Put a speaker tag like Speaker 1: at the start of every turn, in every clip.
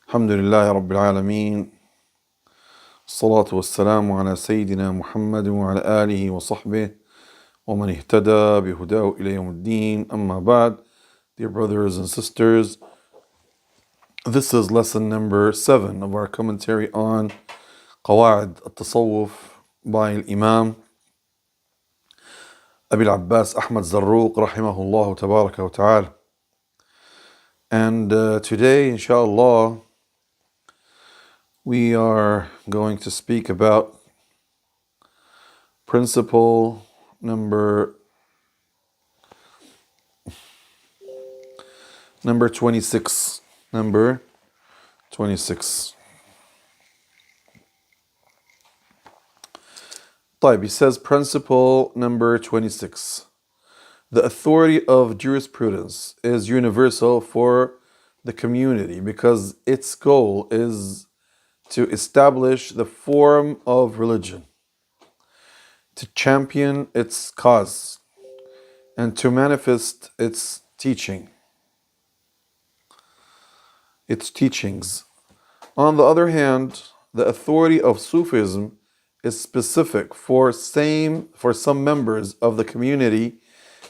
Speaker 1: الحمد لله رب العالمين الصلاة والسلام على سيدنا محمد وعلى آله وصحبه ومن اهتدى بهداه إلى يوم الدين أما بعد. Dear brothers and sisters, this is lesson number 7 of our commentary on Qwa'id Attasawuf by Imam Abil Abbas Ahmad Zarruq rahimahullah tabaraka wa ta'ala. And today, inshallah, we are going to speak about principle number 26. Number 26. He says principle number 26. The authority of jurisprudence is universal for the community because its goal is to establish the form of religion, to champion its cause, and to manifest its teachings. On the other hand, the authority of Sufism is specific for some members of the community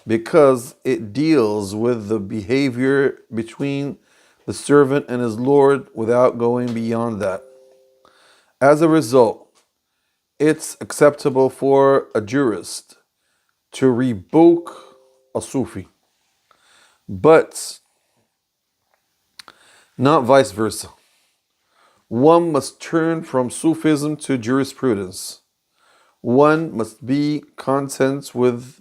Speaker 1: because it deals with the behavior between the servant and his Lord without going beyond that. As a result, it's acceptable for a jurist to rebuke a Sufi, but not vice versa. One must turn from Sufism to jurisprudence. One must be content with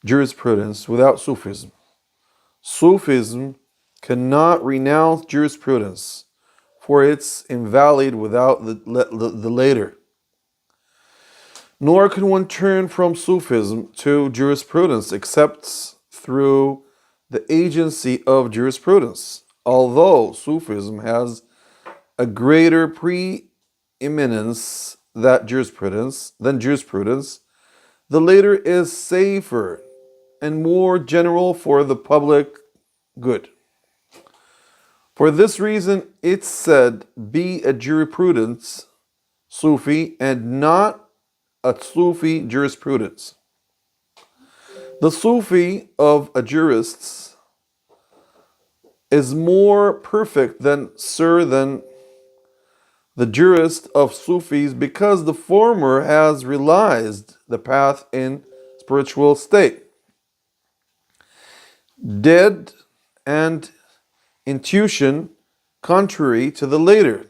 Speaker 1: jurisprudence without Sufism. Sufism cannot renounce jurisprudence, for it's invalid without the later. Nor can one turn from Sufism to jurisprudence except through the agency of jurisprudence. Although Sufism has a greater preeminence than jurisprudence, the later is safer and more general for the public good. For this reason, it's said, be a jurisprudence Sufi and not a Sufi jurisprudence. The Sufi of a jurist is more perfect than the jurist of Sufis because the former has realized the path in spiritual state, dead and intuition contrary to the later.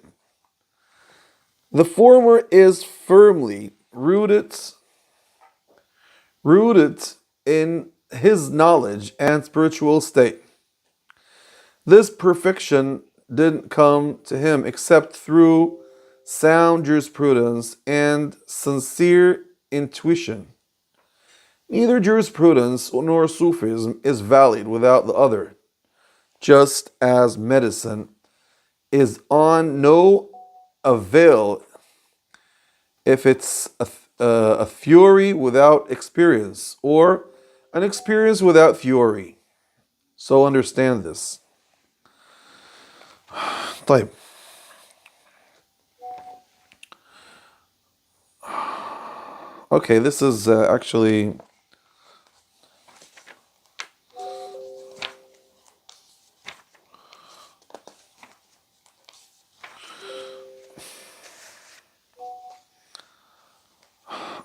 Speaker 1: The former is firmly rooted in his knowledge and spiritual state. This perfection didn't come to him except through sound jurisprudence and sincere intuition. Neither jurisprudence nor Sufism is valid without the other, just as medicine is on no avail if it's a theory without experience, or an experience without theory. So understand this. طيب. Okay, this is actually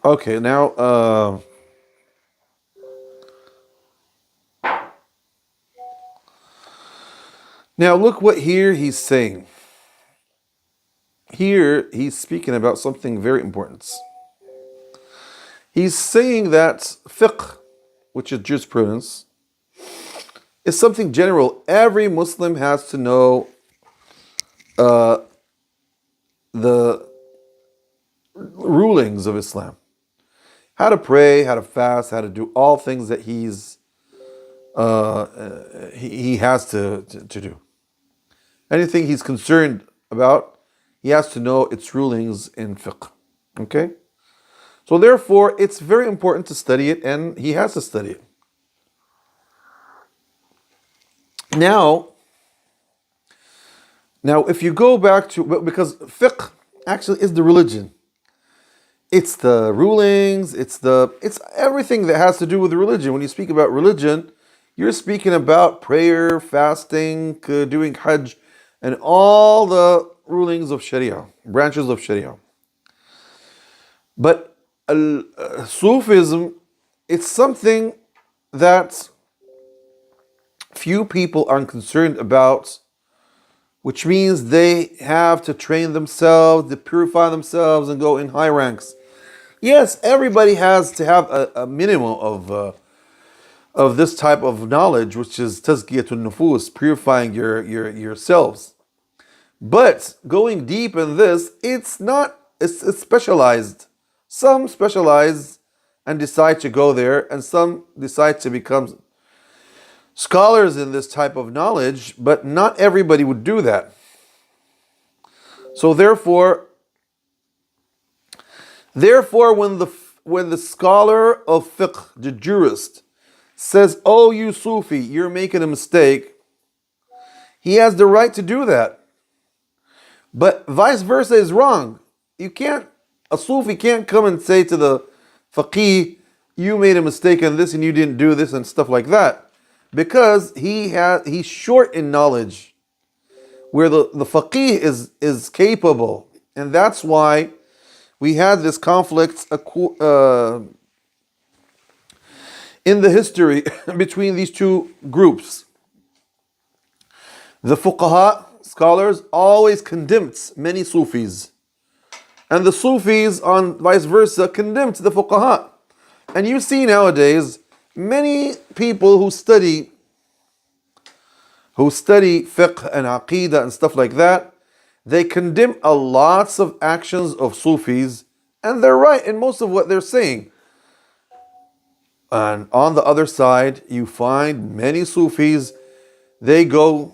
Speaker 1: okay. Now look what here he's saying. Here he's speaking about something very important. He's saying that fiqh, which is jurisprudence, is something general. Every Muslim has to know the rulings of Islam. How to pray, how to fast, how to do all things that he has to do. Anything he's concerned about, he has to know its rulings in fiqh. Okay? So therefore, it's very important to study it, and he has to study it. Now, if you go back to, because fiqh actually is the religion. It's the rulings, it's everything that has to do with religion. When you speak about religion, you're speaking about prayer, fasting, doing hajj, and all the rulings of Sharia, branches of Sharia. But Sufism, it's something that few people are concerned about, which means they have to train themselves, to purify themselves, and go in high ranks. Yes, everybody has to have a minimum of this type of knowledge, which is tazkiyatun nufus, purifying yourselves. But going deep in this, it's specialized. Some specialize and decide to go there, and some decide to become scholars in this type of knowledge, but not everybody would do that. So therefore, when the scholar of fiqh, the jurist, says, "Oh, you Sufi, you're making a mistake," he has the right to do that. But vice versa is wrong. A Sufi can't come and say to the faqih, "You made a mistake in this and you didn't do this," and stuff like that, because he's short in knowledge, where the faqih is capable, and that's why we had this conflict in the history between these two groups. The fuqaha scholars always condemned many Sufis, and the Sufis, on vice versa, condemned the fuqaha. And you see nowadays many people who study fiqh and aqeedah and stuff like that, they condemn a lots of actions of Sufis, and they're right in most of what they're saying. And on the other side, you find many Sufis, they go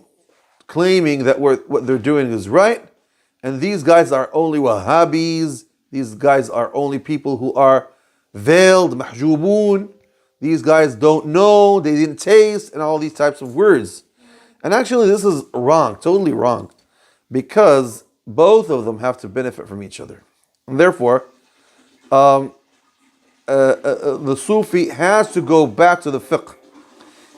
Speaker 1: claiming that what they're doing is right, and these guys are only Wahhabis, these guys are only people who are veiled, mahjubun, these guys don't know, they didn't taste, and all these types of words. And actually this is wrong, totally wrong, because both of them have to benefit from each other. And therefore, the Sufi has to go back to the fiqh,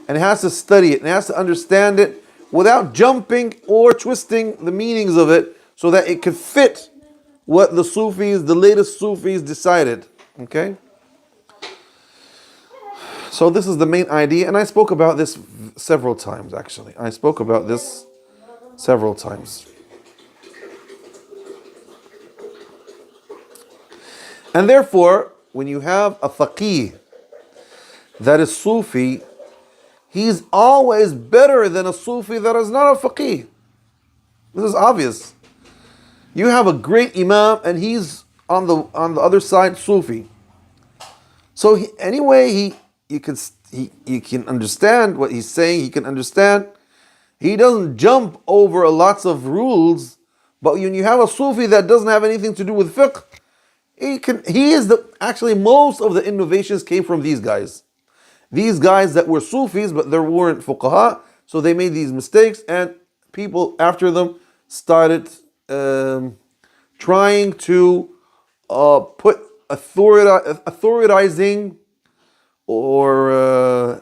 Speaker 1: and has to study it, and has to understand it without jumping or twisting the meanings of it, so that it could fit what the latest Sufis decided. Okay? So this is the main idea, and I spoke about this several times, actually. I spoke about this several times. And therefore, when you have a faqih that is Sufi, he's always better than a Sufi that is not a faqih. This is obvious. You have a great imam and he's on the other side Sufi. So you can understand what he's saying. He can understand. He doesn't jump over lots of rules. But when you have a Sufi that doesn't have anything to do with fiqh, actually most of the innovations came from these guys. These guys that were Sufis, but they weren't fuqaha, so they made these mistakes, and people after them started trying to put authorizing or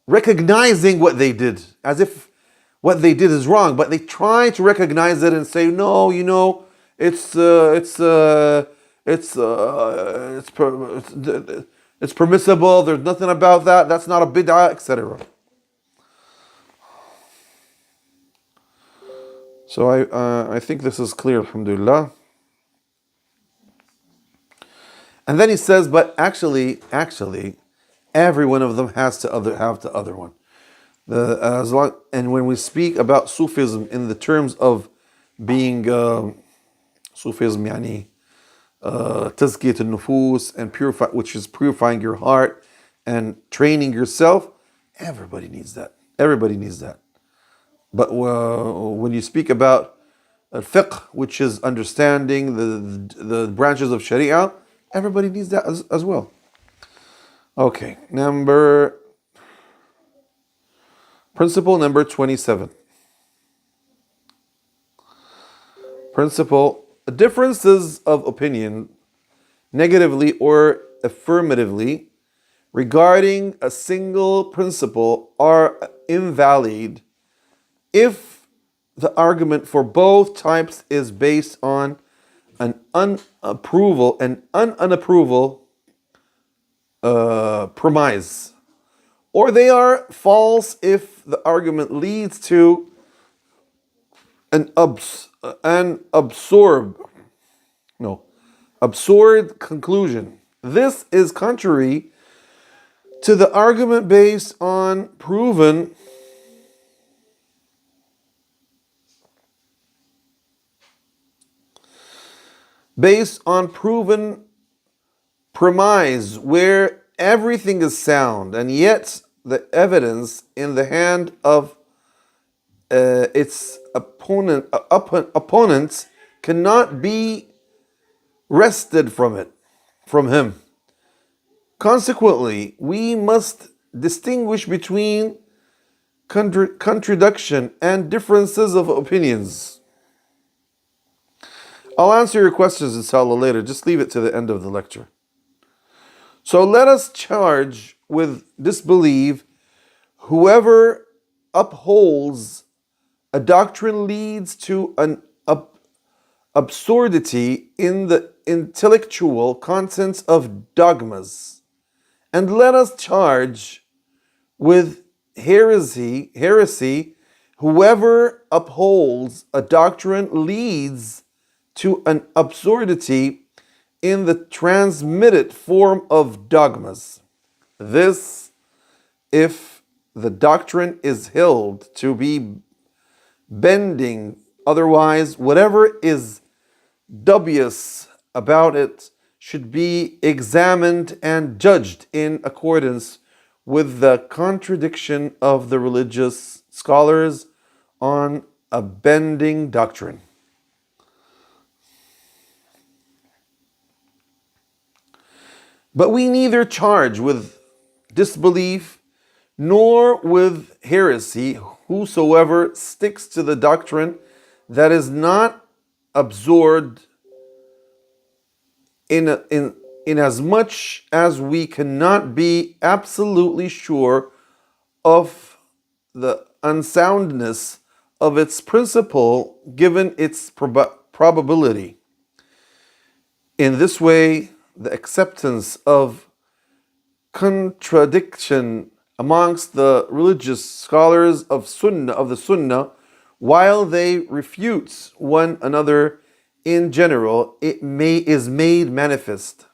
Speaker 1: recognizing what they did, as if what they did is wrong, but they try to recognize it and say, no, it's permissible. There's nothing about that. That's not a bid'ah, etc. So I think this is clear, alhamdulillah. And then he says, but actually, every one of them has to have the other one. And when we speak about Sufism in the terms of being Sufism, yani tazkiyat al-nufus, and which is purifying your heart and training yourself, everybody needs that. Everybody needs that. But when you speak about fiqh, which is understanding the branches of Sharia, everybody needs that as well. Okay, principle number 27. Principle, differences of opinion, negatively or affirmatively, regarding a single principle are invalid if the argument for both types is based on an unapproval premise, or they are false if the argument leads to an absurd conclusion. This is contrary to the argument based on proven premise where everything is sound, and yet the evidence in the hand of its opponents cannot be wrested from him. Consequently, we must distinguish between contradiction and differences of opinions. I'll answer your questions, inshallah, later. Just leave it to the end of the lecture. So let us charge with disbelief whoever upholds a doctrine leads to an absurdity in the intellectual contents of dogmas. And let us charge with heresy whoever upholds a doctrine leads to an absurdity in the transmitted form of dogmas. This, if the doctrine is held to be bending, otherwise, whatever is dubious about it should be examined and judged in accordance with the contradiction of the religious scholars on a bending doctrine. But we neither charge with disbelief nor with heresy whosoever sticks to the doctrine that is not absorbed in as much as we cannot be absolutely sure of the unsoundness of its principle given its probability. In this way, the acceptance of contradiction amongst the religious scholars of the Sunnah, while they refute one another in general, is made manifest.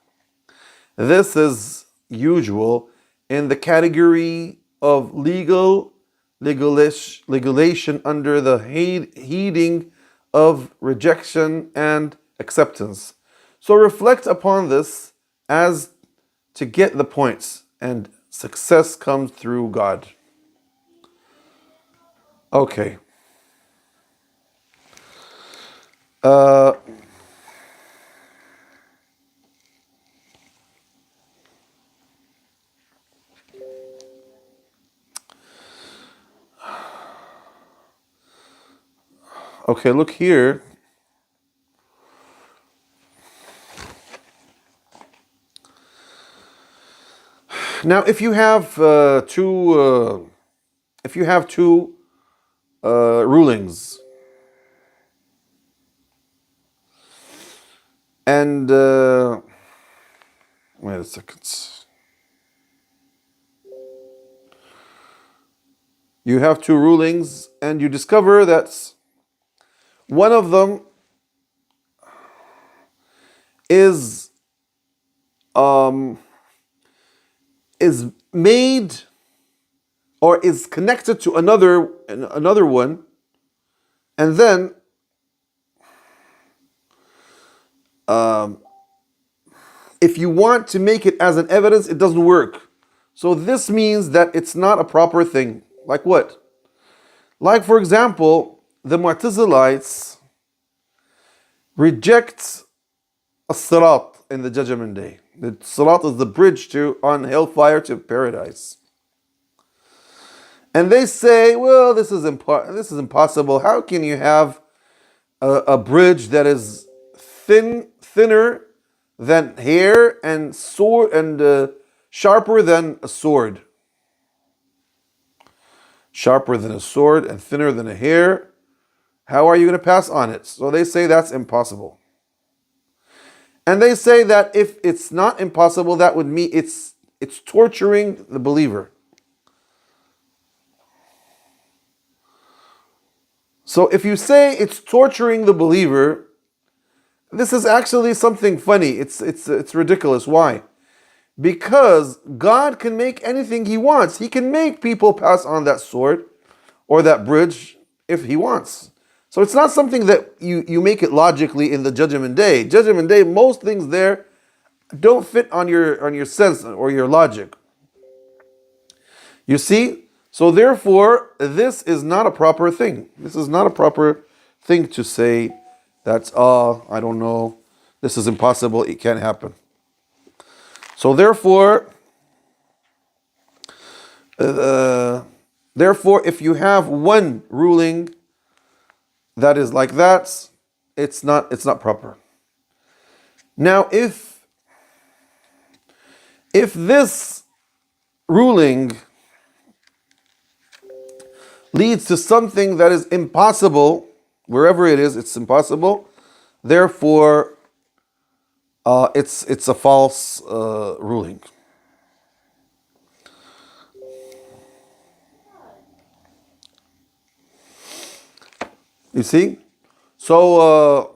Speaker 1: This is usual in the category of legislation under the heading of rejection and acceptance. So reflect upon this as to get the points, and success comes through God. Okay. Okay, look here. Now, if you have two rulings, and wait a second. You have two rulings, and you discover that one of them is made or is connected to another one, and then if you want to make it as an evidence, it doesn't work. So this means that it's not a proper thing. Like what? Like, for example, the Mu'tazilites reject as-sirat in the Judgment Day. The sirat is the bridge on hellfire to paradise. And they say, well, this is impossible. How can you have a bridge that is thinner than hair, and sword, and sharper than a sword. Sharper than a sword and thinner than a hair. How are you going to pass on it? So they say that's impossible. And they say that if it's not impossible, that would mean it's torturing the believer. So if you say it's torturing the believer, this is actually something funny. It's ridiculous. Why? Because God can make anything He wants. He can make people pass on that sword or that bridge if He wants. So it's not something that you make it logically in the Judgment Day. Judgment Day, most things there don't fit on your sense or your logic. You see? So therefore, this is not a proper thing. This is not a proper thing to say that's, I don't know, this is impossible, it can't happen. So therefore, if you have one ruling that is like that, it's not proper. Now, if this ruling leads to something that is impossible, wherever it is, it's impossible. Therefore, it's a false ruling. You see? So,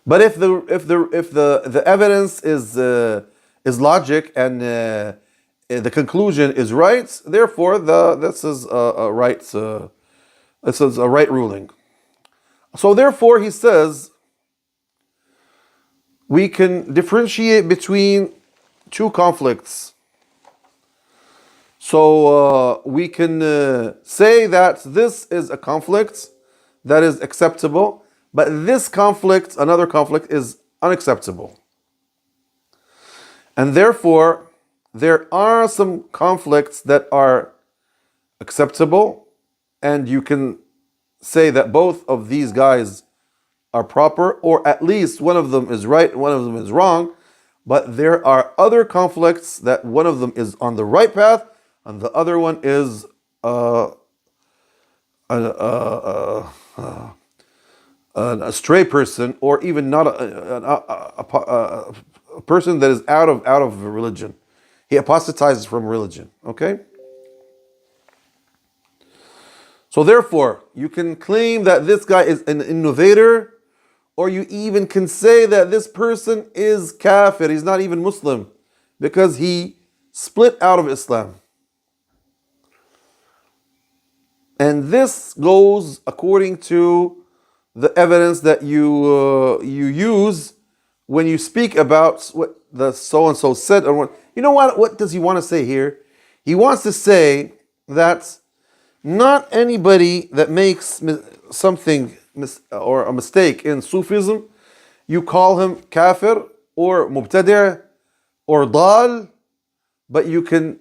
Speaker 1: but if the evidence is logic and the conclusion is right, therefore this is a right ruling. So therefore, he says we can differentiate between two conflicts. So we can say that this is a conflict that is acceptable, but this conflict, another conflict, is unacceptable. And therefore, there are some conflicts that are acceptable, and you can say that both of these guys are proper, or at least one of them is right, one of them is wrong. But there are other conflicts that one of them is on the right path, and the other one is a stray person, or even not a person that is out of religion. He apostatizes from religion. Okay. So therefore, you can claim that this guy is an innovator, or you even can say that this person is kafir. He's not even Muslim, because he split out of Islam. And this goes according to the evidence that you use when you speak about what the so-and-so said. Or what, you know what does he want to say here? He wants to say that not anybody that makes something or a mistake in Sufism, you call him kafir or mubtadi' or dal, but you can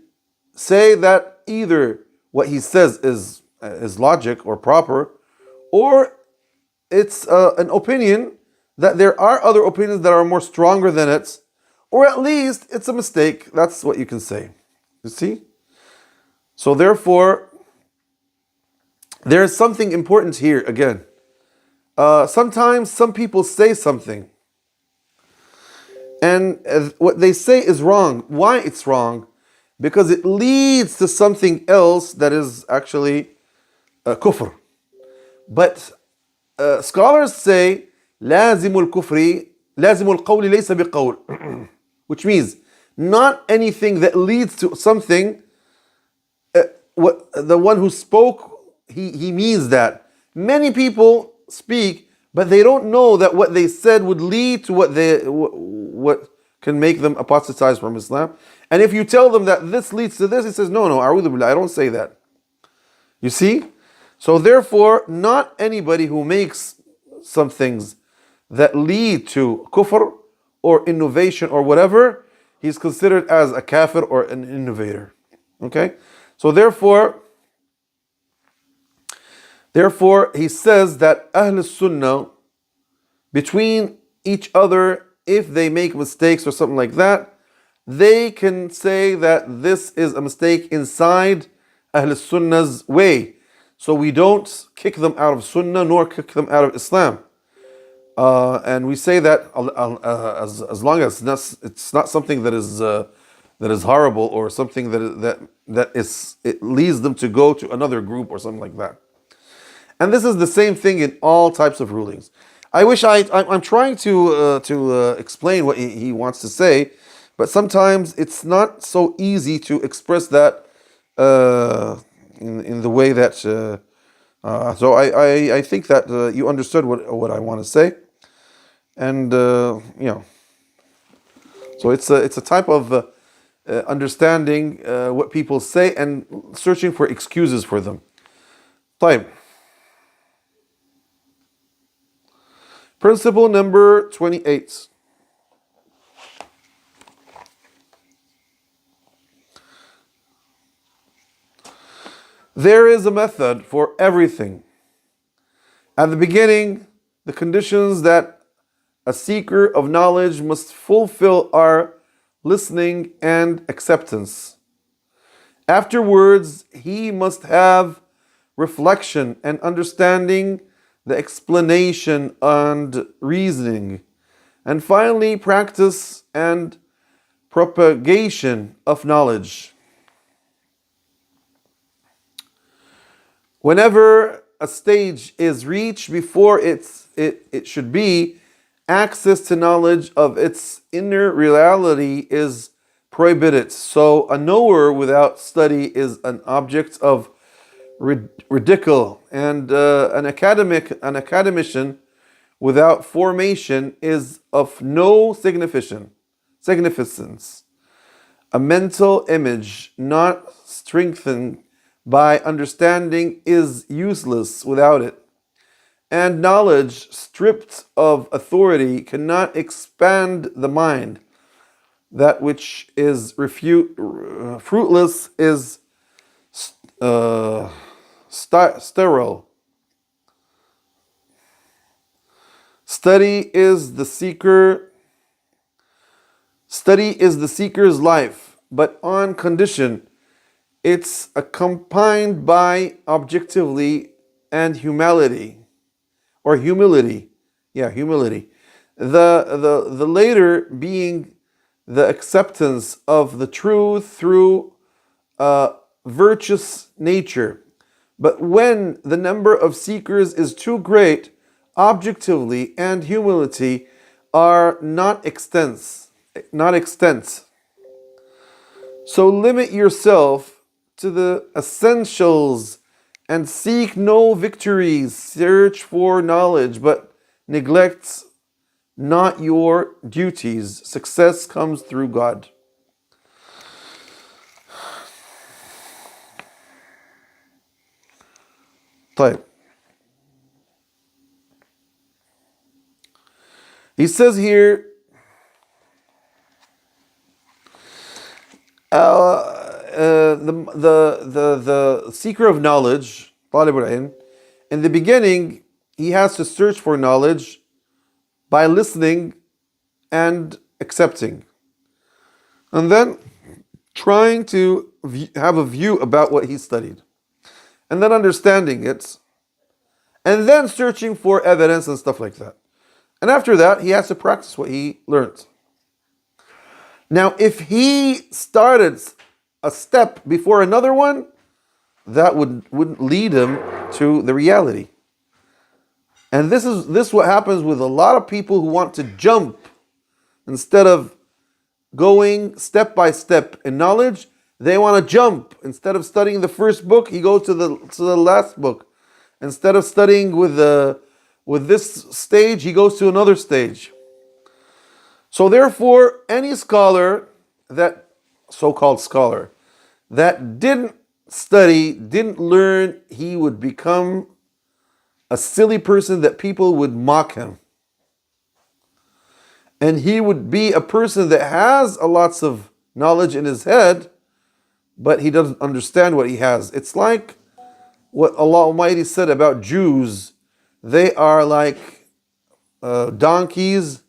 Speaker 1: say that either what he says is logic or proper, or it's an opinion that there are other opinions that are more stronger than it, or at least it's a mistake. That's what you can say. You see? So therefore, there is something important here again. Sometimes some people say something, and what they say is wrong. Why it's wrong? Because it leads to something else that is actually kufr. But scholars say لازم الكفر لازم القول ليس بقول, which means not anything that leads to something. What the one who spoke, he means that. Many people speak, but they don't know that what they said would lead to what can make them apostatize from Islam. And if you tell them that this leads to this, he says, no, a'udhu billah, I don't say that. You see? So therefore, not anybody who makes some things that lead to kufr or innovation or whatever, he's considered as a kafir or an innovator. Okay? So therefore he says that Ahl Sunnah, between each other, if they make mistakes or something like that, they can say that this is a mistake inside Ahl Sunnah's way. So we don't kick them out of Sunnah nor kick them out of Islam. And we say that as long as it's not something that is horrible or something it leads them to go to another group or something like that. And this is the same thing in all types of rulings. I'm trying to explain what he wants to say, but sometimes it's not so easy to express that in the way that. So I think that you understood what I want to say, and so it's a type of understanding what people say and searching for excuses for them. طيب. Principle number 28. There is a method for everything. At the beginning, the conditions that a seeker of knowledge must fulfill are listening and acceptance. Afterwards, he must have reflection and understanding, the explanation and reasoning, and finally practice and propagation of knowledge. Whenever a stage is reached before it should be, access to knowledge of its inner reality is prohibited. So a knower without study is an object of ridicule, and an academician without formation is of no significance. A mental image not strengthened by understanding is useless without it. And knowledge stripped of authority cannot expand the mind. That which is fruitless is sterile. Study is the seeker's life, but on condition it's accompanied by objectively and humility. Yeah, humility. The later being the acceptance of the truth through virtuous nature. But when the number of seekers is too great, objectively and humility are not extent. So limit yourself to the essentials and seek no victories. Search for knowledge, but neglect not your duties. Success comes through God. طيب. He says here, the seeker of knowledge, طالب العلم, in the beginning, he has to search for knowledge by listening and accepting, and then trying to have a view about what he studied, and then understanding it, and then searching for evidence and stuff like that. And after that, he has to practice what he learned. Now, if he started a step before another one, that wouldn't lead him to the reality. And this is what happens with a lot of people who want to jump instead of going step by step in knowledge. They want to jump. Instead of studying the first book, he goes to the last book. Instead of studying with this stage, he goes to another stage. So therefore, any scholar, that so-called scholar, that didn't study, didn't learn, he would become a silly person that people would mock him. And he would be a person that has a lots of knowledge in his head, but he doesn't understand what he has. It's like what Allah Almighty said about Jews. They are like donkeys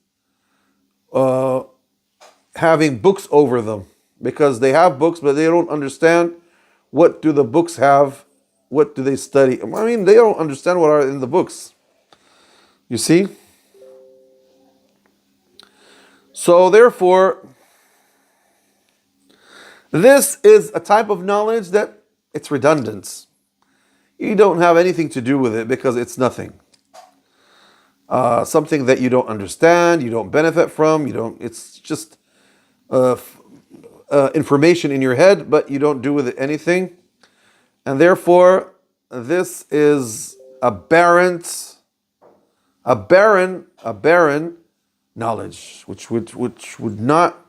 Speaker 1: having books over them, because they have books, but they don't understand what do the books have, what do they study. I mean, they don't understand what are in the books. You see? So therefore, this is a type of knowledge that it's redundant. You don't have anything to do with it because it's nothing. Something that you don't understand, you don't benefit from, it's just information in your head, but you don't do with it anything. And therefore, this is a barren knowledge, which would not,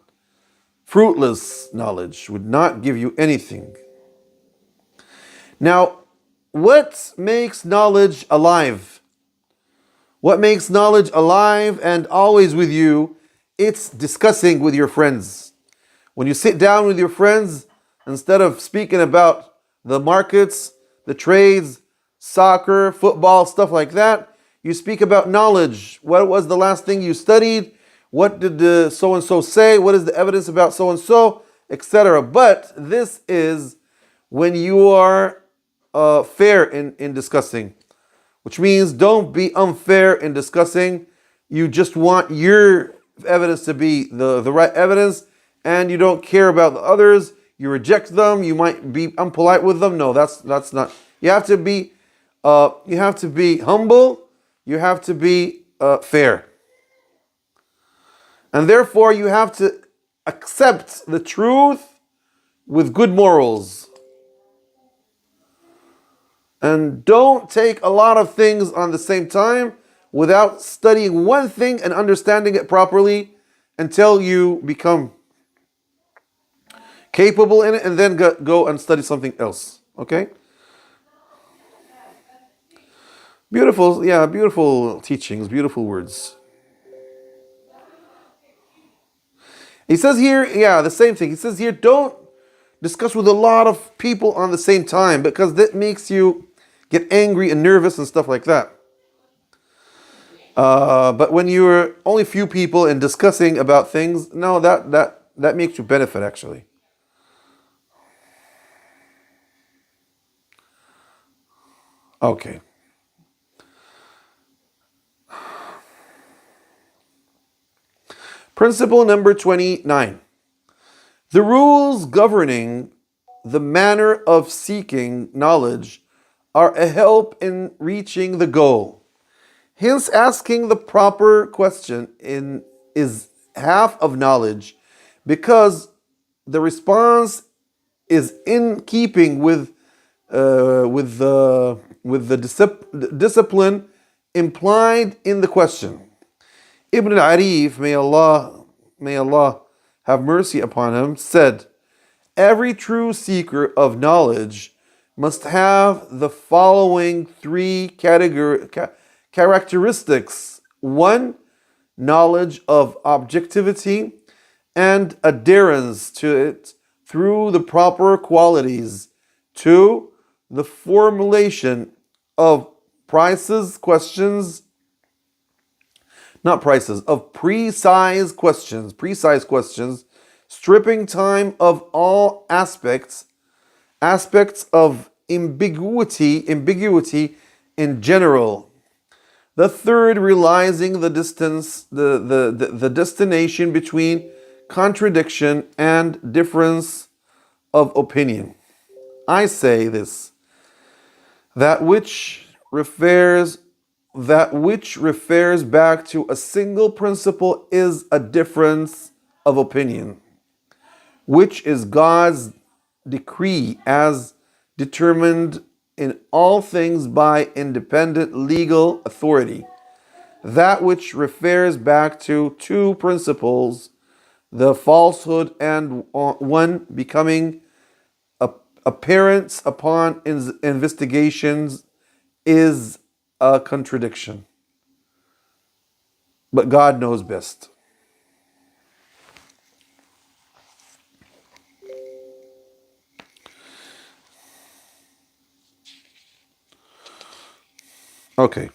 Speaker 1: fruitless knowledge, would not give you anything. Now, what makes knowledge alive? What makes knowledge alive and always with you? It's discussing with your friends. When you sit down with your friends, instead of speaking about the markets, the trades, soccer, football, stuff like that, you speak about knowledge. What was the last thing you studied? What did the so-and-so say? What is the evidence about so-and-so? Etc. But this is when you are fair in discussing, which means don't be unfair in discussing. You just want your evidence to be the right evidence, and you don't care about the others. You reject them. You might be unpolite with them. No, that's not. You have to be humble. You have to be fair, and therefore you have to accept the truth with good morals. And don't take a lot of things on the same time without studying one thing and understanding it properly until you become capable in it, and then go and study something else. Okay? Beautiful teachings, beautiful words. He says here, the same thing. He says here, don't discuss with a lot of people on the same time, because that makes you get angry and nervous and stuff like that. But when you're only few people and discussing about things, no, that makes you benefit actually. Okay. Principle number 29. The rules governing the manner of seeking knowledge are a help in reaching the goal. Hence, asking the proper question is half of knowledge, because the response is in keeping with the discipline implied in the question. Ibn al-Arif, may Allah have mercy upon him, said, every true seeker of knowledge must have the following three characteristics. 1, knowledge of objectivity and adherence to it through the proper qualities. 2, the formulation of precise questions, stripping time of all aspects of ambiguity in general. The 3rd, realizing the destination between contradiction and difference of opinion. I say this, that which refers back to a single principle is a difference of opinion, which is God's decree as determined in all things by independent legal authority. That which refers back to 2 principles, the falsehood and one becoming apparent upon investigations, is a contradiction. But God knows best. Okay.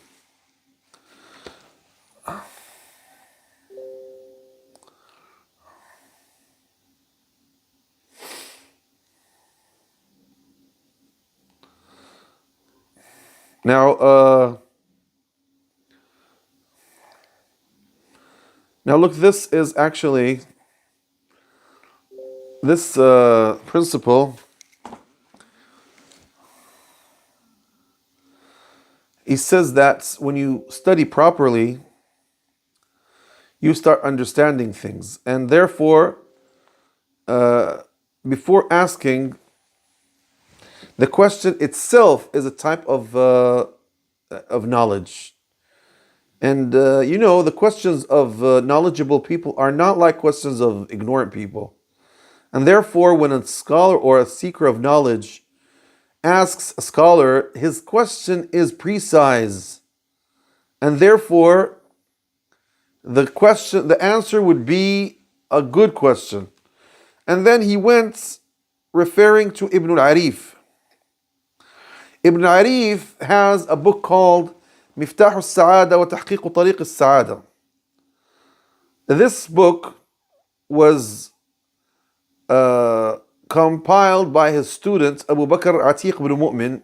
Speaker 1: Now, look, this is actually this principle. He says that when you study properly, you start understanding things, and therefore, before asking, the question itself is a type of knowledge. And the questions of knowledgeable people are not like questions of ignorant people. And therefore, when a scholar or a seeker of knowledge asks a scholar, his question is precise. And therefore, the answer would be a good question. And then he went referring to Ibn al-Arif. Ibn al-Arif has a book called مفتاح السعادة وتحقيق طريق السعادة. This book was compiled by his student Abu Bakr Atiq ibn Mu'min.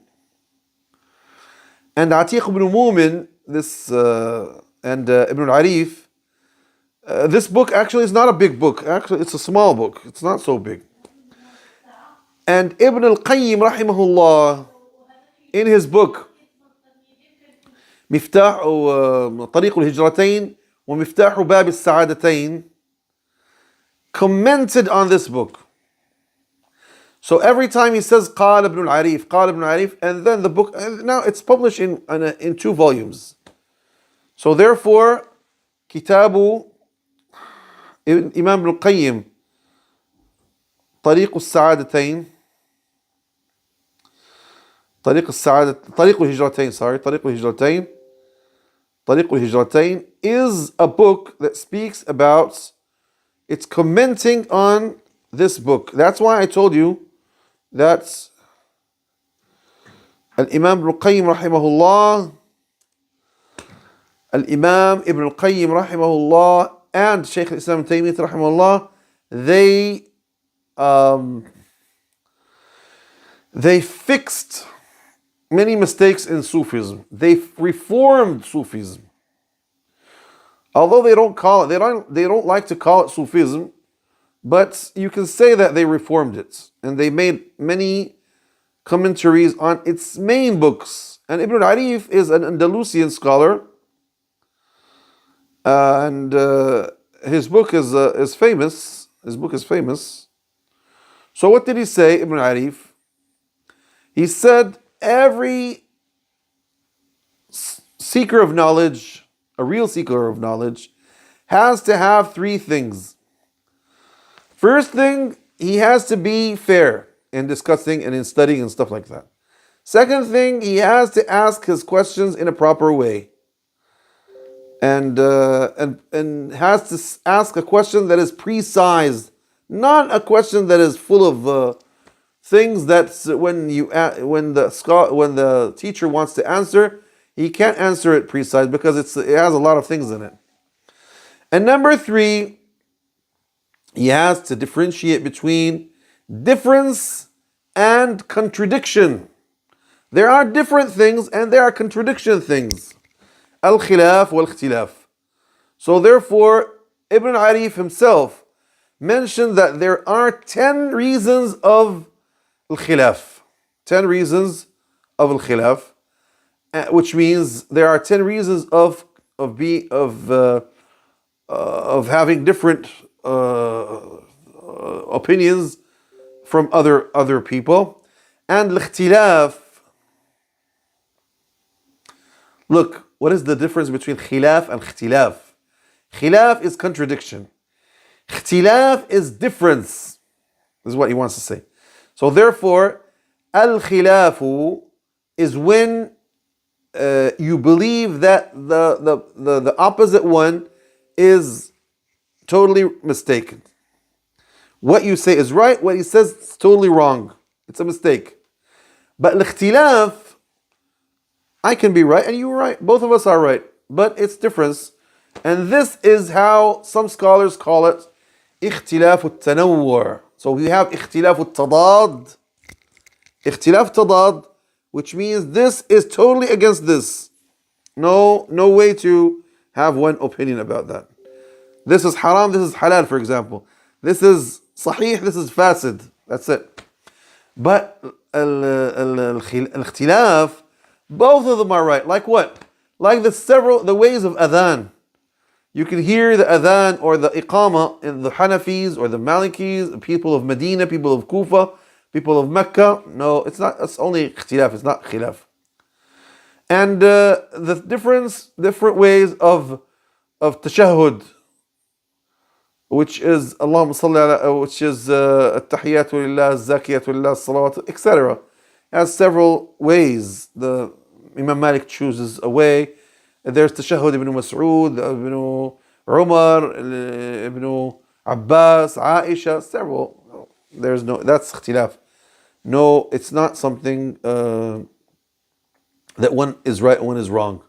Speaker 1: And Atiq ibn Mu'min, and Ibn al-Arif, this book actually is not a big book. Actually, it's a small book. It's not so big. And Ibn al-Qayyim rahimahullah, in his book مفتاح طريق الهجرتين ومفتاح باب السعادتين, commented on this book. So every time he says قال ابن العريف, قال ابن العريف, and then the book, now it's published in 2 volumes. So therefore, كتاب Imam ibn al-Qayyim طريق السعادتين, طريق الهجرتين is a book that speaks about, it's commenting on this book. That's why I told you that Al-Imam Ibn al-Qayyim rahimahullah, Al-Imam Ibn al-Qayyim rahimahullah and Shaykh al-Islam Taymiyyah rahimahullah, they fixed many mistakes in Sufism. They reformed Sufism. Although they don't like to call it Sufism, but you can say that they reformed it. And they made many commentaries on its main books. And Ibn al-Arif is an Andalusian scholar. And his book is famous. His book is famous. So what did he say, Ibn al-Arif? He said, every seeker of knowledge, a real seeker of knowledge, has to have 3 things. First thing, he has to be fair in discussing and in studying and stuff like that. Second thing, he has to ask his questions in a proper way. And has to ask a question that is precise, not a question that is full of things that when the teacher wants to answer, he can't answer it precise because it has a lot of things in it. And number 3, he has to differentiate between difference and contradiction. There are different things and there are contradiction things. Al-khilaf wal-ikhtilaf. So therefore, Ibn Arif himself mentioned that there are 10 reasons of al-khilaf. 10 reasons of al-khilaf, which means there are 10 reasons of having different opinions from other people. And al-ikhtilaf, look, what is the difference between khilaf and ikhtilaf? Khilaf is contradiction. Ikhtilaf is difference. This is what he wants to say. So therefore, al-khilafu is when you believe that the opposite one is totally mistaken. What you say is right, what he says is totally wrong. It's a mistake. But al-ikhtilaf I can be right and you are right. Both of us are right. But it's difference. And this is how some scholars call it اختلاف التنوع. So we have اختلاف التضاد. اختلاف التضاد, which means this is totally against this. No way to have one opinion about that. This is haram, this is halal, for example. This is sahih, this is fasid. That's it. But الاختلاف, both of them are right. Like what? Like the ways of adhan. You can hear the adhan or the iqama in the Hanafis or the Malikis, the people of Medina, people of Kufa, people of Mecca. No, it's not. It's only ikhtilaf. It's not khilaf. And the different ways of tashahhud, which is Allahumma salli ala, which is at-tahiyatu lillah, zakiyatu lillah, salawat, etc. Has several ways. The Imam Malik chooses a way. There's tashahhud ibn Mas'ud, ibn Umar, ibn Abbas, Aisha, several. There's no, that's ikhtilaf. No, it's not something that one is right and one is wrong.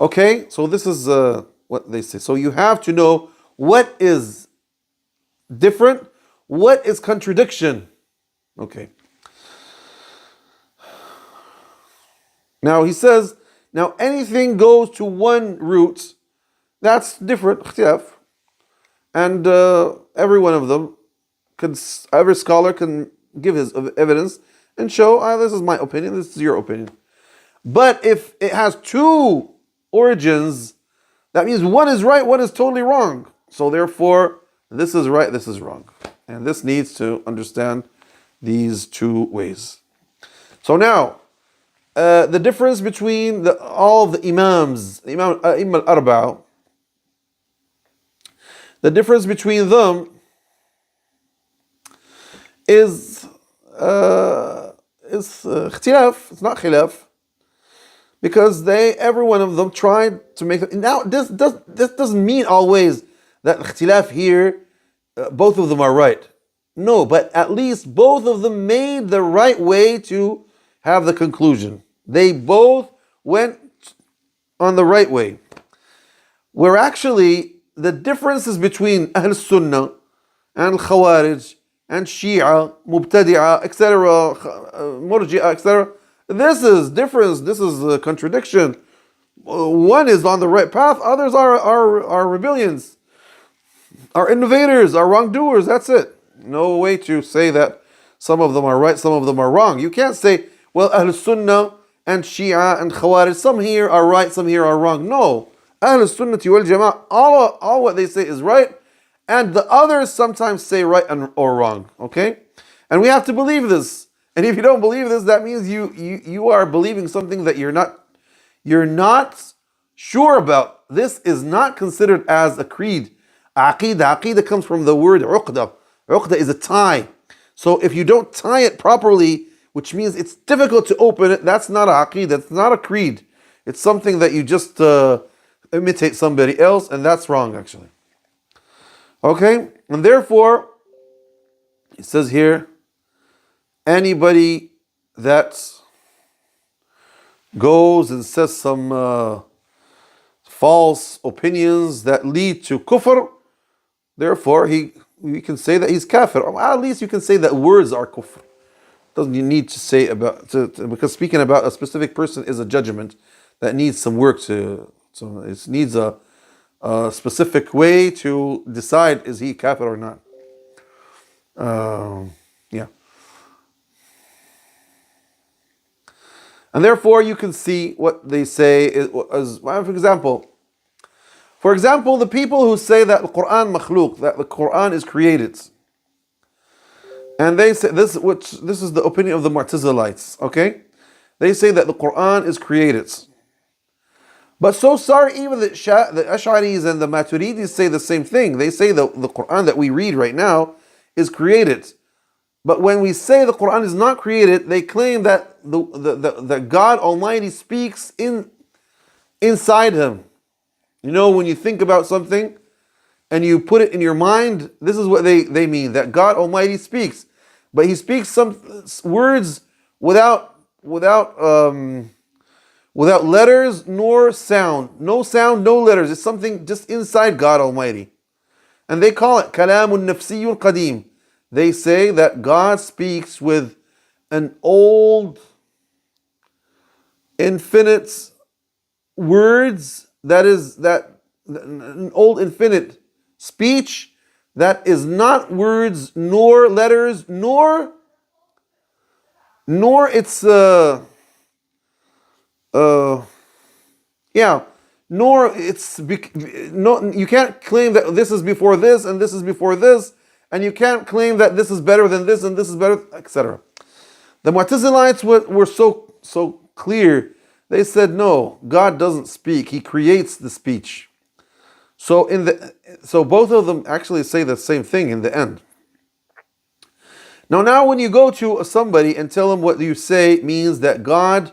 Speaker 1: Okay, so this is what they say. So you have to know what is different, what is contradiction. Okay. Now he says, now anything goes to one root, that's different, ikhtilaf. And every one of them, every scholar can give his evidence and show, this is my opinion, this is your opinion. But if it has two origins, that means one is right, one is totally wrong. So therefore, this is right, this is wrong. And this needs to understand these two ways. So now, the difference between all the Imams, Imam al-Arba'a, the difference between them is ikhtilaf, it's not khilaf, because every one of them tried to make. Now this doesn't mean always that ikhtilaf here, both of them are right. No, but at least both of them made the right way to have the conclusion. They both went on the right way. Where actually the differences between Ahl Sunnah and Khawarij and Shia, Mubtadi'ah, etc., Murji'ah, etc., this is difference, this is a contradiction. One is on the right path, others are rebellions, are innovators, are wrongdoers, that's it. No way to say that some of them are right, some of them are wrong. You can't say, well, Ahl Sunnah and Shia and Khawarij, some here are right, some here are wrong. No. Ahl Sunnah wal Jama'ah, all what they say is right, and the others sometimes say right or wrong. Okay? And we have to believe this. And if you don't believe this, that means you are believing something that you're not sure about. This is not considered as a creed. Aqidah comes from the word uqda. Uqda is a tie. So if you don't tie it properly, which means it's difficult to open it, that's not a aqidah, that's not a creed. It's something that you just imitate somebody else, and that's wrong actually. Okay? And therefore, it says here, anybody that goes and says some false opinions that lead to kufr, therefore we can say that he's kafir. Or at least you can say that words are kufr. Doesn't you need to say because speaking about a specific person is a judgment that needs some work so it needs a specific way to decide is he kafir or not. Yeah. And therefore you can see what they say as for example, the people who say that the Quran makhluq, that the Quran is created. And they say this is the opinion of the Mu'tazilites, okay? They say that the Quran is created. But so sorry, even the Ash'aris and the Maturidis say the same thing. They say that the Quran that we read right now is created. But when we say the Quran is not created, they claim that that God Almighty speaks inside Him. You know, when you think about something and you put it in your mind, this is what they mean, that God Almighty speaks. But He speaks some words without without letters nor sound. No sound, no letters. It's something just inside God Almighty. And they call it Kalamun Nafsiyul Qadim. They say that God speaks with an old, infinite words, that is, that an old infinite speech that is not words nor letters nor it's yeah, nor it's no, you can't claim that this is before this and this is before this, and you can't claim that this is better than this and this is better, etc. The Mu'tazilites were so clear. They said no, God doesn't speak; He creates the speech. So both of them actually say the same thing in the end. Now when you go to somebody and tell them what you say means that God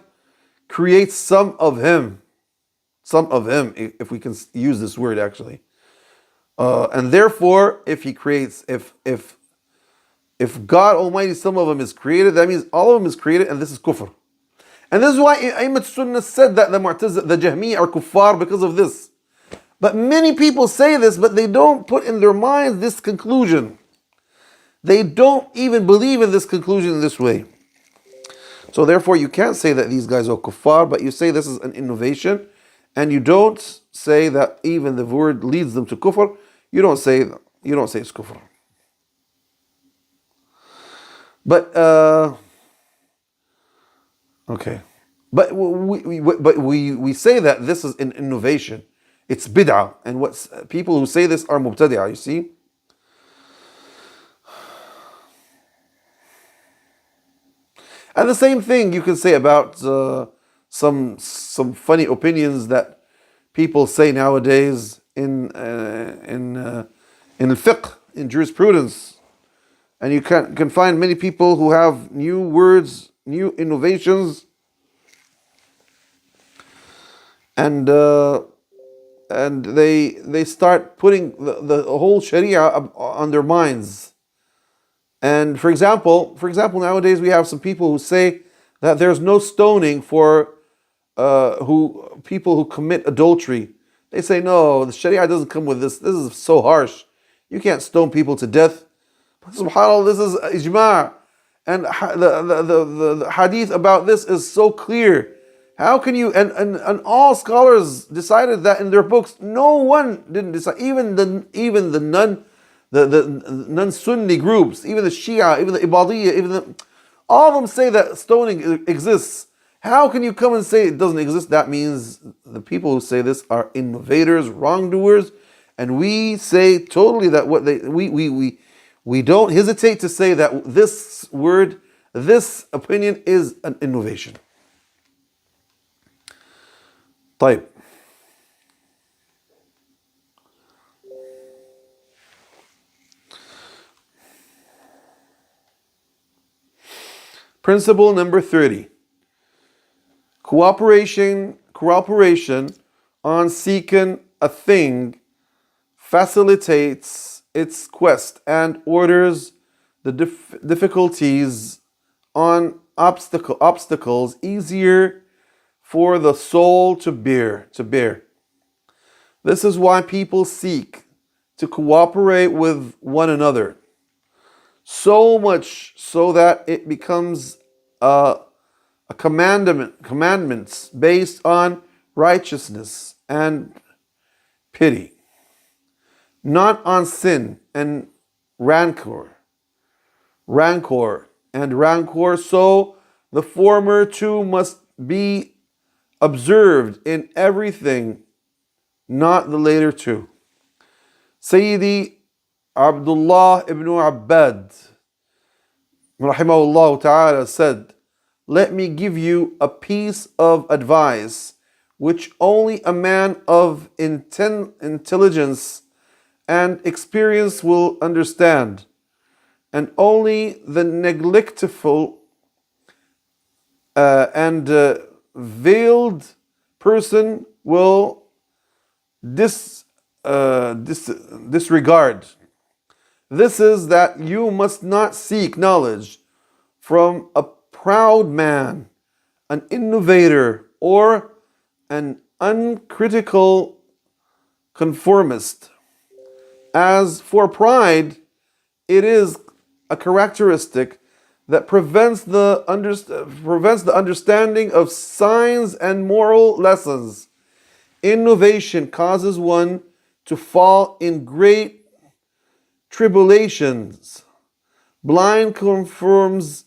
Speaker 1: creates some of Him, if we can use this word actually, and therefore, if He creates, if God Almighty, some of Him is created, that means all of Him is created, and this is kufr. And this is why A'immat Sunnah said that the Mu'tazila, the Jahmiyyah are kuffar because of this. But many people say this, but they don't put in their minds this conclusion. They don't even believe in this conclusion in this way. So therefore, you can't say that these guys are kuffar, but you say this is an innovation, and you don't say that even the word leads them to kufr. You don't say it's kufr. But okay, but we say that this is an innovation. It's bid'ah, and people who say this are mubtadi'ah. You see. And the same thing you can say about some funny opinions that people say nowadays in fiqh, in jurisprudence, and you can find many people who have new words, new innovations, and they start putting the whole Sharia on their minds. And for example, nowadays we have some people who say that there's no stoning for people who commit adultery. They say no, the Sharia doesn't come with this. This is so harsh. You can't stone people to death. But subhanAllah, this is ijma', and the hadith about this is so clear. How can you? And all scholars decided that in their books. No one didn't decide. Even the non-Sunni groups, even the Shia, even the Ibadiyya, all of them say that stoning exists. How can you come and say it doesn't exist? That means the people who say this are innovators, wrongdoers, and we say totally that we don't hesitate to say that this word, this opinion is an innovation. طيب. Principle number 30. Cooperation on seeking a thing facilitates its quest and orders the difficulties on obstacles easier for the soul to bear. This is why people seek to cooperate with one another, so much so that it becomes a commandments based on righteousness and pity, not on sin and rancor. So the former two must be observed in everything, not the later two. Sayyidi Abdullah ibn Abbad rahimahullah ta'ala said, "Let me give you a piece of advice which only a man of intelligence and experience will understand, and only the neglectful and veiled person will disregard. This is that you must not seek knowledge from a proud man, an innovator, or an uncritical conformist. As for pride, it is a characteristic that prevents the understanding of signs and moral lessons. Innovation causes one to fall in great tribulations. Blind conformism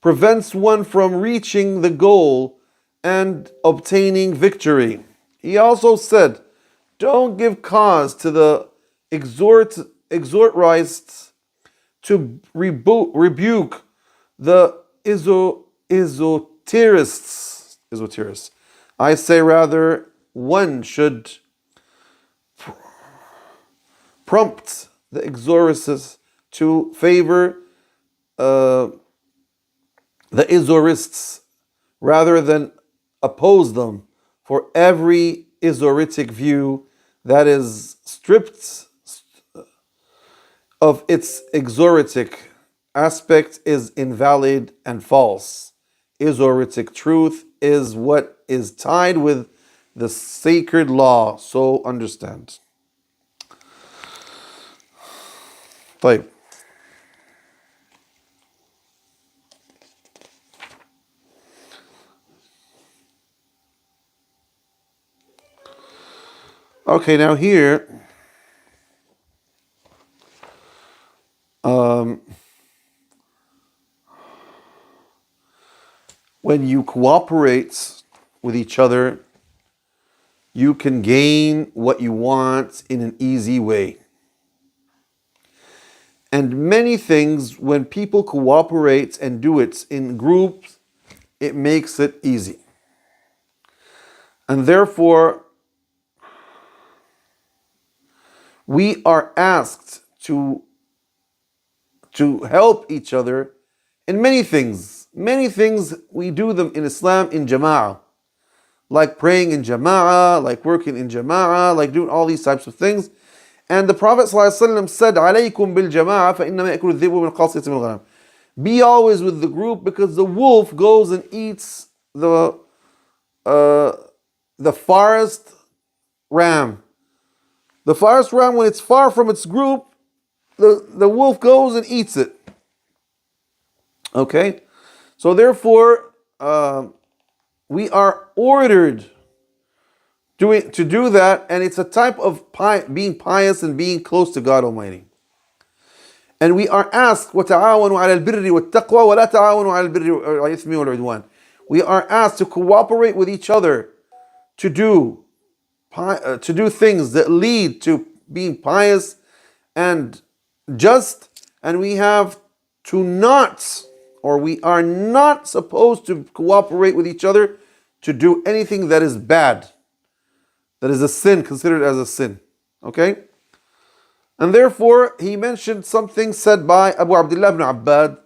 Speaker 1: prevents one from reaching the goal and obtaining victory. He also said, don't give cause to the exhortists to rebuke the esoterists. I say rather, one should prompt the exorcists to favor the exorists rather than oppose them, for every exoritic view that is stripped of its exoritic aspect is invalid and false. Exoritic truth is what is tied with the sacred law, so understand. طيب. Okay, now here, when you cooperate with each other, you can gain what you want in an easy way. And many things, when people cooperate and do it in groups, it makes it easy. And therefore, we are asked to help each other in many things. Many things we do them in Islam in jama'ah. Like praying in jama'ah, like working in jama'ah, like doing all these types of things. And the Prophet ﷺ said, عَلَيْكُمْ بِالْجَمَاعَةِ فَإِنَّمَا يَأْكُلُ الذِّئْبُ مِنْ قَاصِيَةِ مِنَ الْغَنَمِ. Be always with the group, because the wolf goes and eats the forest ram. The forest ram, when it's far from its group, the wolf goes and eats it. Okay? So therefore, we are ordered to do that, and it's a type of being pious and being close to God Almighty. And we are asked, وَتَعَاوَنُوا عَلَى الْبِرِّ وَالتَّقْوَى وَلَا تَعَاوَنُوا عَلى الْبِرِّ وَالْإِثْمِ وَالْعُدْوَانِ. We are asked to cooperate with each other to do things that lead to being pious and just, and we have to not, or we are not supposed to cooperate with each other to do anything that is bad, that is a sin, considered as a sin. Okay? And therefore, he mentioned something said by Abu Abdullah ibn Abbad.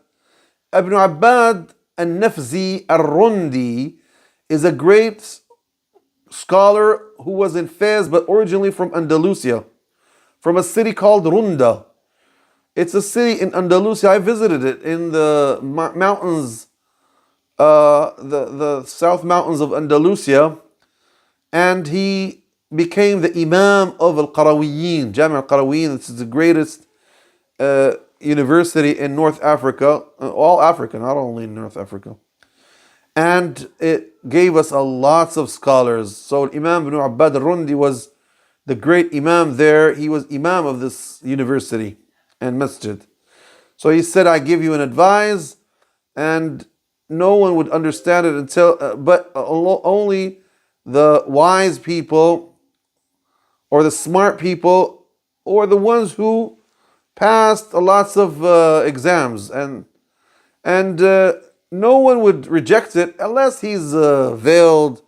Speaker 1: Ibn Abbad al-Nafzi al-Rundi is a great scholar who was in Fez, but originally from Andalusia, from a city called Runda. It's a city in Andalusia. I visited it in the mountains, the south mountains of Andalusia, and he became the Imam of Al-Qarawiyyin, Jami' Al-Qarawiyyin. This is the greatest university in North Africa, all Africa, not only in North Africa. And it gave us a lots of scholars. So Imam ibn Abbad al-Rundi was the great Imam there. He was Imam of this university and masjid. So he said, I give you an advice, and no one would understand it until, but only the wise people, or the smart people, or the ones who passed lots of exams, and no one would reject it unless he's veiled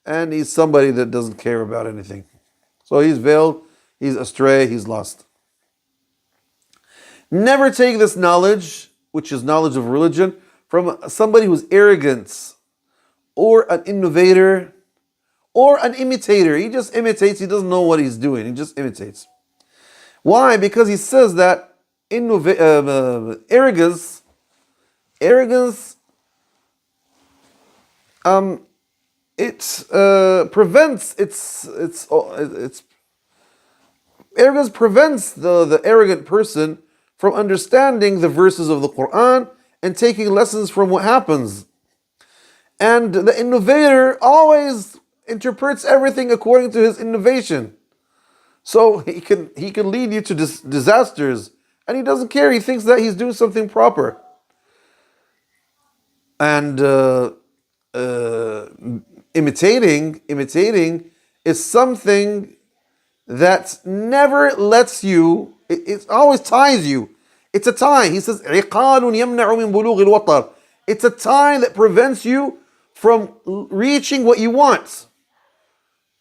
Speaker 1: and he's somebody that doesn't care about anything. So he's veiled, he's astray, he's lost. Never take this knowledge, which is knowledge of religion, from somebody who's arrogant, or an innovator, or an imitator. He just imitates, he doesn't know what he's doing, he just imitates. Why? Because he says that arrogance, it prevents its arrogance prevents the arrogant person from understanding the verses of the Quran and taking lessons from what happens. And the innovator always interprets everything according to his innovation. So he can lead you to disasters, and he doesn't care. He thinks that he's doing something proper. And imitating is something that never lets you. It always ties you. It's a tie. He says, عقال يمنع من بلوغ الوطر. It's a tie that prevents you from reaching what you want.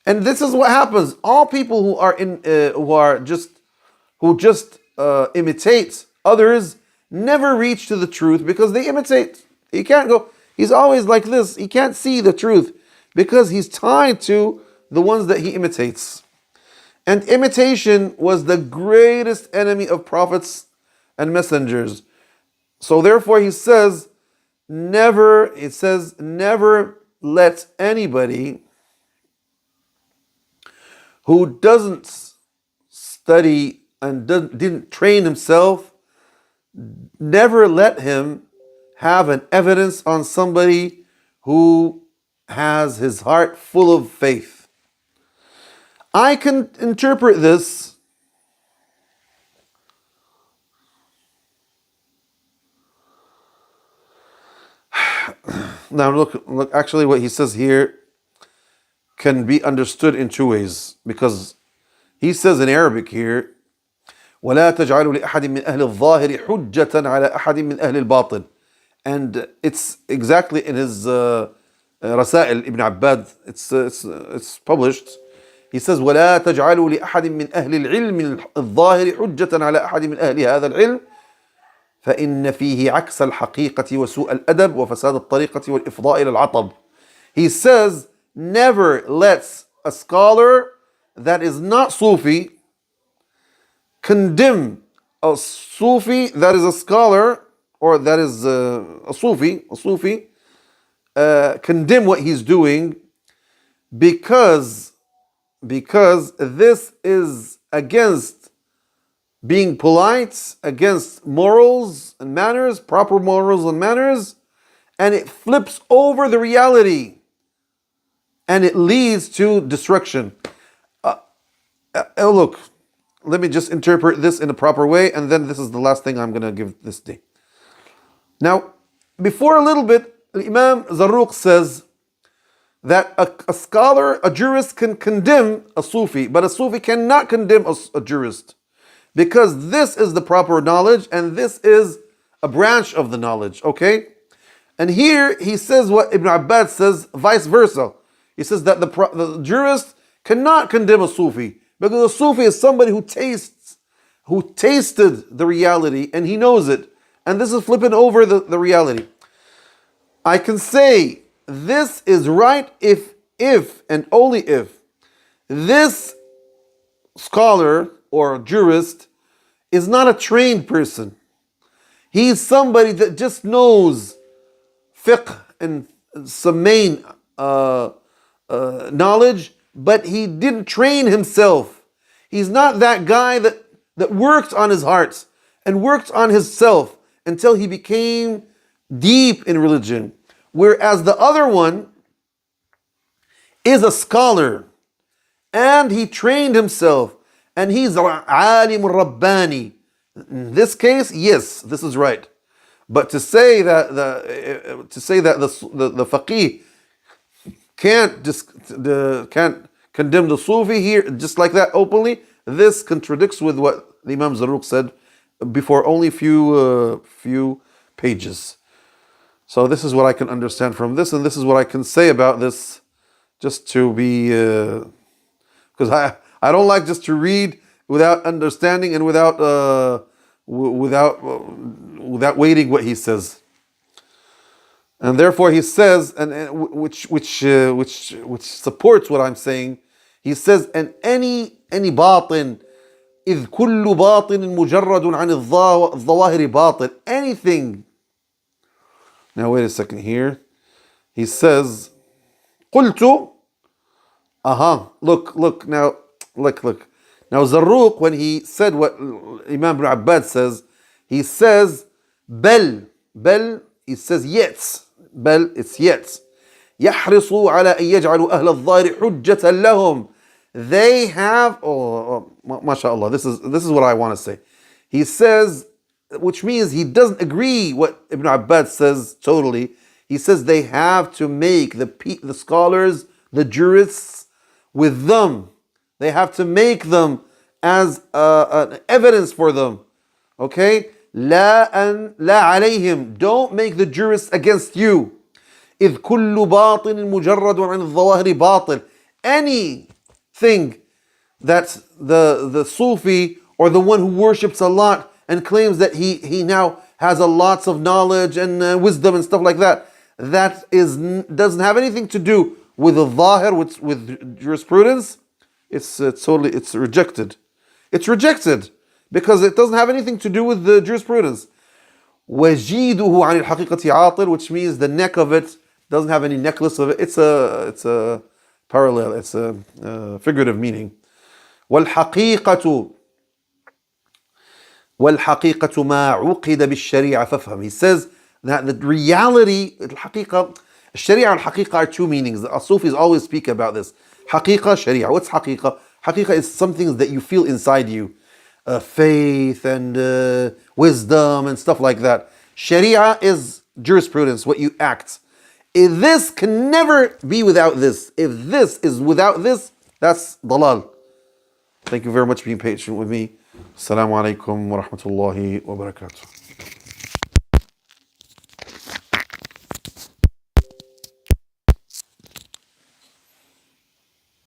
Speaker 1: And this is what happens. All people who just imitate others never reach to the truth because they imitate. He can't go. He's always like this. He can't see the truth because he's tied to the ones that he imitates. And imitation was the greatest enemy of prophets and messengers. So therefore he says, never let anybody who doesn't study and didn't train himself, never let him have an evidence on somebody who has his heart full of faith. I can interpret this now. Look. Actually, what he says here can be understood in two ways, because he says in Arabic here, وَلَا تَجْعَلُوا لِأَحَدٍ مِّنْ أَهْلِ الظَّاهِرِ حُجَّةً عَلَى أَحَدٍ مِّنْ أَهْلِ الْبَاطِنِ. And it's exactly in his Rasail Ibn Abbad. It's published. He says, وَلَا تَجْعَلُوا لِأَحَدٍ مِّنْ أَهْلِ الْعِلْمِ الظَّاهِرِ حُجَّةً عَلَى أَحَدٍ مِّنْ أَهْلِ هَذَا الْعِلْمِ فإن فيه عكس الحقيقة وسوء الأدب وفساد الطريقة والإفضاء إلى العطب. He says, never let a scholar that is not Sufi condemn a Sufi that is a scholar, or that is a Sufi, condemn what he's doing, because this is against being polite, against morals and manners, proper morals and manners, and it flips over the reality and it leads to destruction. Look, let me just interpret this in a proper way, and then this is the last thing I'm going to give this day. Now, before a little bit, Imam Zarruq says that a scholar, a jurist can condemn a Sufi, but a Sufi cannot condemn a jurist, because this is the proper knowledge and this is a branch of the knowledge, okay? And here he says what Ibn Abbad says, vice versa. He says that the jurist cannot condemn a Sufi, because a Sufi is somebody who tasted the reality and he knows it. And this is flipping over the reality. I can say this is right if and only if this scholar or jurist is not a trained person. He's somebody that just knows fiqh and some main knowledge, but he didn't train himself. He's not that guy that worked on his heart and worked on his self until he became deep in religion. Whereas the other one is a scholar and he trained himself and he's alim rabbani. In this case, yes, this is right. But to say that the faqih can't condemn the Sufi here just like that openly, this contradicts with what the Imam Zarruq said before only few pages. So this is what I can understand from this, and this is what I can say about this, just to be, because I don't like just to read without understanding and without waiting what he says. And therefore he says, and which supports what I'm saying. He says, and any batin إذ كل باطن مجرد عن الظواهر باطل. Anything. Now wait a second here. He says, قلت. Look now. Look. Now Zarruq, when he said what Imam Ibn Abbad says, he says, بل. He says yet. بل, it's yet. يحرصوا على أن يجعلوا أهل الظاهر حجة لهم. They have, mashallah, this is what I want to say. He says, which means he doesn't agree what Ibn Abbad says totally. He says they have to make the scholars, the jurists, with them. They have to make them as an evidence for them. Okay? لا عليهم. Don't make the jurists against you. إذ كل باطن مجرد عن الظواهر باطل. Anything that the Sufi or the one who worships a lot and claims that he now has a lots of knowledge and wisdom and stuff like that, doesn't have anything to do with the Zahir, with jurisprudence. It's rejected. It's rejected because it doesn't have anything to do with the jurisprudence. وَجِيدُهُ عَنِ الْحَقِيقَةِ عَاطِلٌ, which means the neck of it doesn't have any necklace of it. It's a parallel. It's a figurative meaning. وَالْحَقِيقَةُ مَا عُقِدَ بِالشَّرِيعَةِ فَافْهَمْ. He says that the reality, الحقيقة, Sharia and Haqiqah are two meanings. The Sufis always speak about this. Haqiqah, Sharia. What's Haqiqah? Haqiqah is something that you feel inside you. Faith and wisdom and stuff like that. Sharia is jurisprudence, what you act. If this can never be without this. If this is without this, that's dalal. Thank you very much for being patient with me. Assalamu alaikum wa rahmatullahi wa barakatuh.